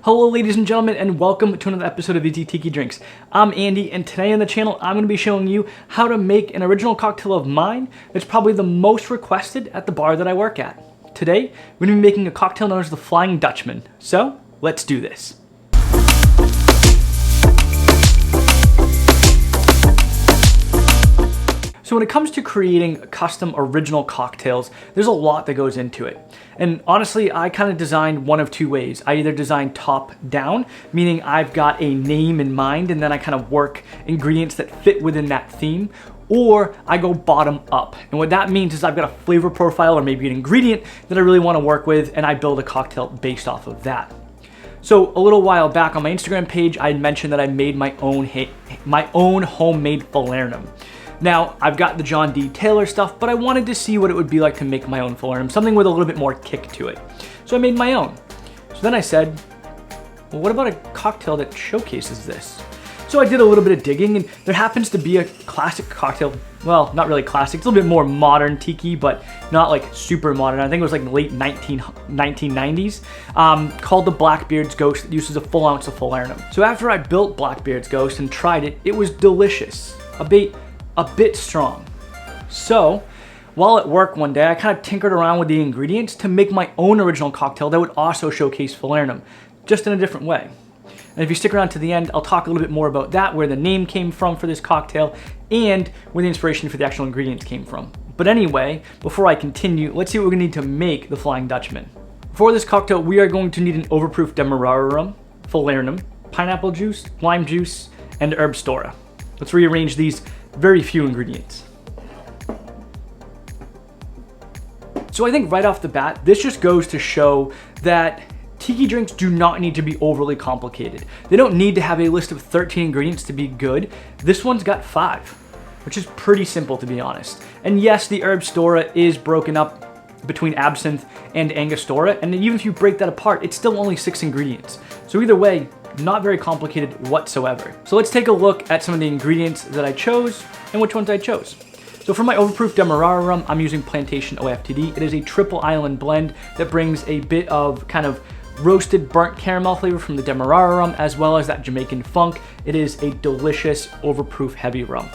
Hello ladies and gentlemen, and welcome to another episode of Easy Tiki Drinks. I'm Andy, and today on the channel I'm going to be showing you how to make an original cocktail of mine that's probably the most requested at the bar that I work at. Today, we're going to be making a cocktail known as the Flying Dutchman. So, let's do this. So when it comes to creating custom original cocktails, there's a lot that goes into it. And honestly, I kind of designed one of two ways. I either design top down, meaning I've got a name in mind and then I kind of work ingredients that fit within that theme, or I go bottom up. And what that means is I've got a flavor profile or maybe an ingredient that I really want to work with, and I build a cocktail based off of that. So a little while back on my Instagram page, I had mentioned that I made my own homemade Falernum. Now, I've got the John D. Taylor stuff, but I wanted to see what it would be like to make my own Falernum, something with a little bit more kick to it. So I made my own. So then I said, well, what about a cocktail that showcases this? So I did a little bit of digging, and there happens to be a classic cocktail, well, not really classic, it's a little bit more modern tiki, but not like super modern. I think it was like the late 1990s, called the Blackbeard's Ghost that uses a full ounce of Falernum. So after I built Blackbeard's Ghost and tried it, it was delicious, a bit strong. So while at work one day, I kind of tinkered around with the ingredients to make my own original cocktail that would also showcase Falernum, just in a different way. And if you stick around to the end, I'll talk a little bit more about that, where the name came from for this cocktail, and where the inspiration for the actual ingredients came from. But anyway, before I continue, let's see what we're gonna need to make the Flying Dutchman. For this cocktail, we are going to need an Overproof Demerara Rum, Falernum, pineapple juice, lime juice, and Herbstura. Let's rearrange these very few ingredients. So I think right off the bat, this just goes to show that tiki drinks do not need to be overly complicated. They don't need to have a list of 13 ingredients to be good. This one's got 5, which is pretty simple to be honest. And yes, the Herbstura is broken up between absinthe and Angostura, and even if you break that apart, it's still only 6 ingredients. So either way, not very complicated whatsoever. So let's take a look at some of the ingredients that I chose and which ones I chose. So for my Overproof Demerara Rum, I'm using Plantation OFTD. It is a triple island blend that brings a bit of kind of roasted burnt caramel flavor from the Demerara rum, as well as that Jamaican funk. It is a delicious overproof heavy rum.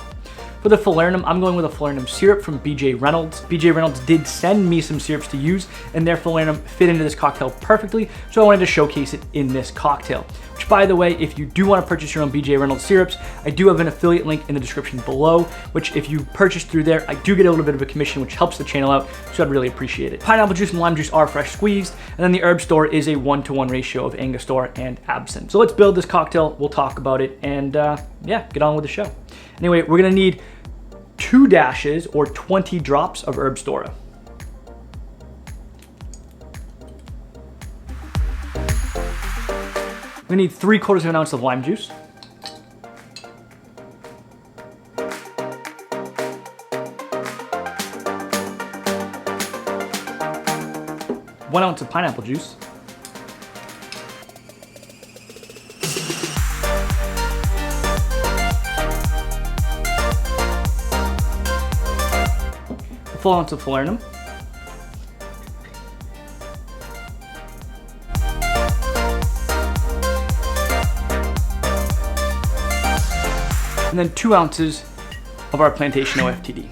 For the Falernum, I'm going with a Falernum Syrup from Reynolds. Reynolds did send me some syrups to use, and their Falernum fit into this cocktail perfectly, so I wanted to showcase it in this cocktail. Which, by the way, if you do want to purchase your own Reynolds syrups, I do have an affiliate link in the description below, which if you purchase through there, I do get a little bit of a commission, which helps the channel out, so I'd really appreciate it. Pineapple juice and lime juice are fresh squeezed, and then the Herbstura is a 1-to-1 ratio of Angostura and absinthe. So let's build this cocktail, we'll talk about it, and yeah, get on with the show. Anyway, we're gonna need 2 dashes or 20 drops of Herbstura. We need 3/4 of an ounce of lime juice. One ounce of pineapple juice. A full ounce of Falernum. And then 2 ounces of our Plantation OFTD.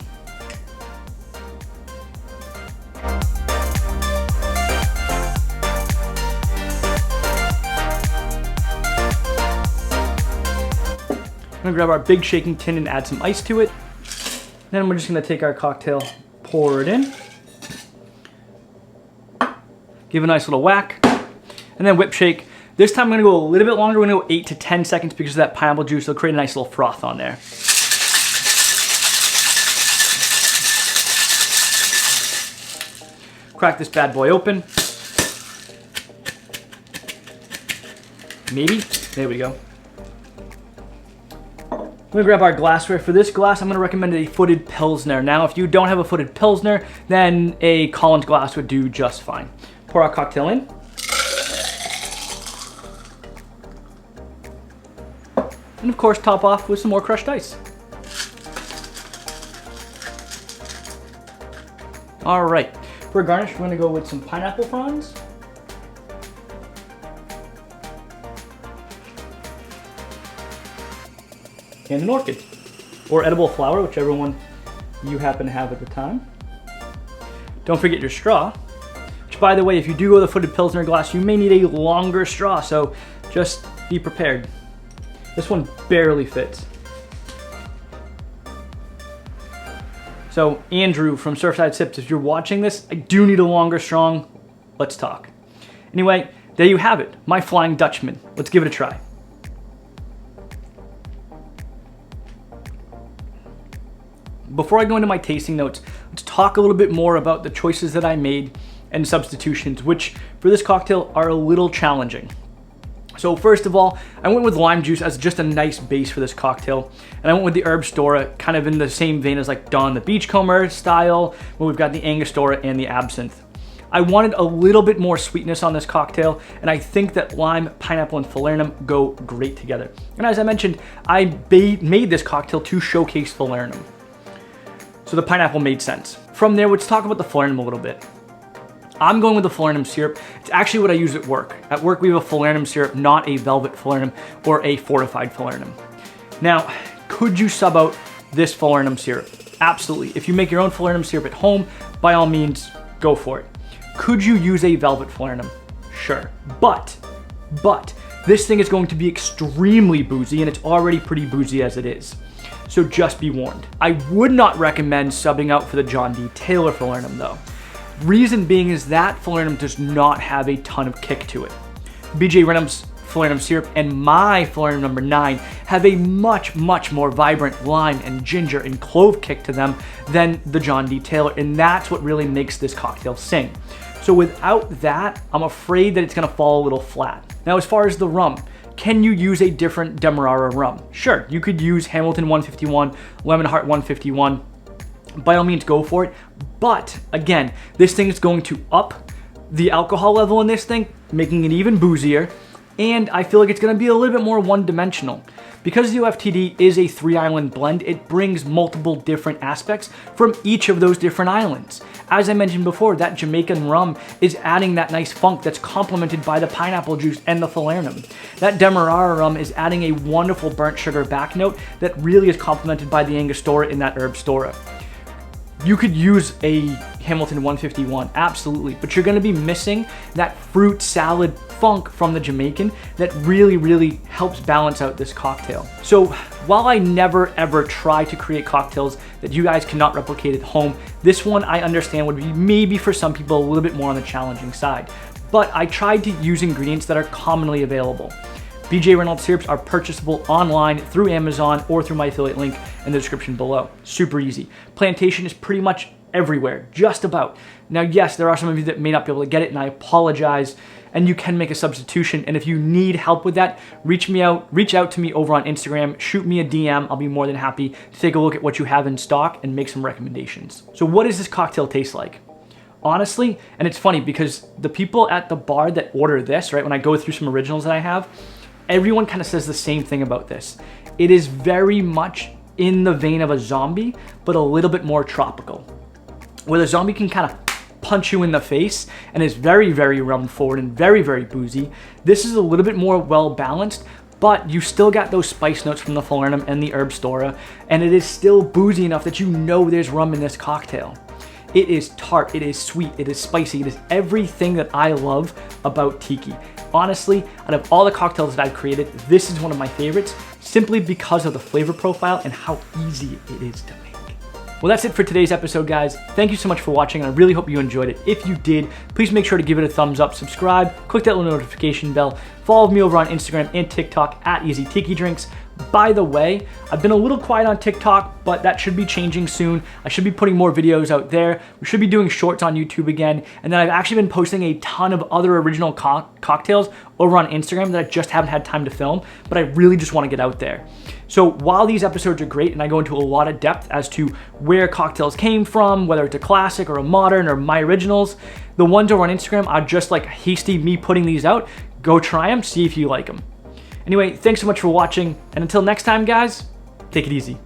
I'm gonna grab our big shaking tin and add some ice to it. Then we're just gonna take our cocktail, pour it in, give a nice little whack, and then whip shake. This time I'm gonna go a little bit longer. We're gonna go 8 to 10 seconds because of that pineapple juice. It'll create a nice little froth on there. Crack this bad boy open. Maybe, there we go. We're gonna grab our glassware. For this glass, I'm gonna recommend a footed Pilsner. Now, if you don't have a footed Pilsner, then a Collins glass would do just fine. Pour our cocktail in. And of course, top off with some more crushed ice. All right, for a garnish, we're gonna go with some pineapple fronds. and an orchid. Or edible flower, whichever one you happen to have at the time. Don't forget your straw, which, by the way, if you do go the footed Pilsner glass, you may need a longer straw, so just be prepared. This one barely fits. So Andrew from Surfside Sips, if you're watching this, I do need a longer straw. Let's talk. Anyway, there you have it, my Flying Dutchman. Let's give it a try. Before I go into my tasting notes, let's talk a little bit more about the choices that I made and substitutions, which for this cocktail are a little challenging. So first of all, I went with lime juice as just a nice base for this cocktail. And I went with the Herbstura, kind of in the same vein as like Dawn the Beachcomber style, where we've got the Angostura and the absinthe. I wanted a little bit more sweetness on this cocktail, and I think that lime, pineapple, and falernum go great together. And as I mentioned, I made this cocktail to showcase falernum. So the pineapple made sense. From there, let's talk about the falernum a little bit. I'm going with the Falernum Syrup. It's actually what I use at work. At work, we have a Falernum Syrup, not a velvet falernum or a fortified falernum. Now, could you sub out this Falernum Syrup? Absolutely. If you make your own Falernum Syrup at home, by all means, go for it. Could you use a velvet falernum? Sure. But, this thing is going to be extremely boozy, and it's already pretty boozy as it is. So just be warned. I would not recommend subbing out for the John D. Taylor falernum though. Reason being is that falernum does not have a ton of kick to it. BJ Reynolds Falernum Syrup and my Falernum number 9 have a much more vibrant lime and ginger and clove kick to them than the John D. Taylor, and that's what really makes this cocktail sing. So without that, I'm afraid that it's gonna fall a little flat. Now, as far as the rum, can you use a different Demerara rum? Sure, you could use Hamilton 151, Lemon Heart 151. By all means, go for it. But again, this thing is going to up the alcohol level in this thing, making it even boozier. And I feel like it's gonna be a little bit more one-dimensional. Because the OFTD is a 3-island blend, it brings multiple different aspects from each of those different islands. As I mentioned before, that Jamaican rum is adding that nice funk that's complemented by the pineapple juice and the falernum. That Demerara rum is adding a wonderful burnt sugar back note that really is complemented by the Angostura in that Herbstura. You could use a Hamilton 151, absolutely, but you're gonna be missing that fruit salad funk from the Jamaican that really helps balance out this cocktail. So while I never ever try to create cocktails that you guys cannot replicate at home, this one I understand would be maybe for some people a little bit more on the challenging side. But I tried to use ingredients that are commonly available. BJ Reynolds syrups are purchasable online through Amazon or through my affiliate link in the description below. Super easy. Plantation is pretty much everywhere, just about. Now, yes, there are some of you that may not be able to get it, and I apologize, and you can make a substitution. And if you need help with that, reach out to me over on Instagram, shoot me a DM. I'll be more than happy to take a look at what you have in stock and make some recommendations. So what does this cocktail taste like? Honestly, and it's funny because the people at the bar that order this, right, when I go through some originals that I have, everyone kind of says the same thing about this. It is very much in the vein of a zombie, but a little bit more tropical. Where the zombie can kind of punch you in the face and is very rum forward and very boozy. This is a little bit more well balanced, but you still got those spice notes from the falernum and the Herbstura, and it is still boozy enough that you know there's rum in this cocktail. It is tart, it is sweet, it is spicy, it is everything that I love about Tiki. Honestly, out of all the cocktails that I've created, this is one of my favorites, simply because of the flavor profile and how easy it is to make. Well, that's it for today's episode, guys. Thank you so much for watching, and I really hope you enjoyed it. If you did, please make sure to give it a thumbs up, subscribe, click that little notification bell, follow me over on Instagram and TikTok at EasyTikiDrinks. By the way, I've been a little quiet on TikTok, but that should be changing soon. I should be putting more videos out there. We should be doing shorts on YouTube again. And then I've actually been posting a ton of other original cocktails over on Instagram that I just haven't had time to film, but I really just want to get out there. So while these episodes are great and I go into a lot of depth as to where cocktails came from, whether it's a classic or a modern or my originals, the ones over on Instagram are just like hasty me putting these out. Go try them, see if you like them. Anyway, thanks so much for watching, and until next time, guys, take it easy.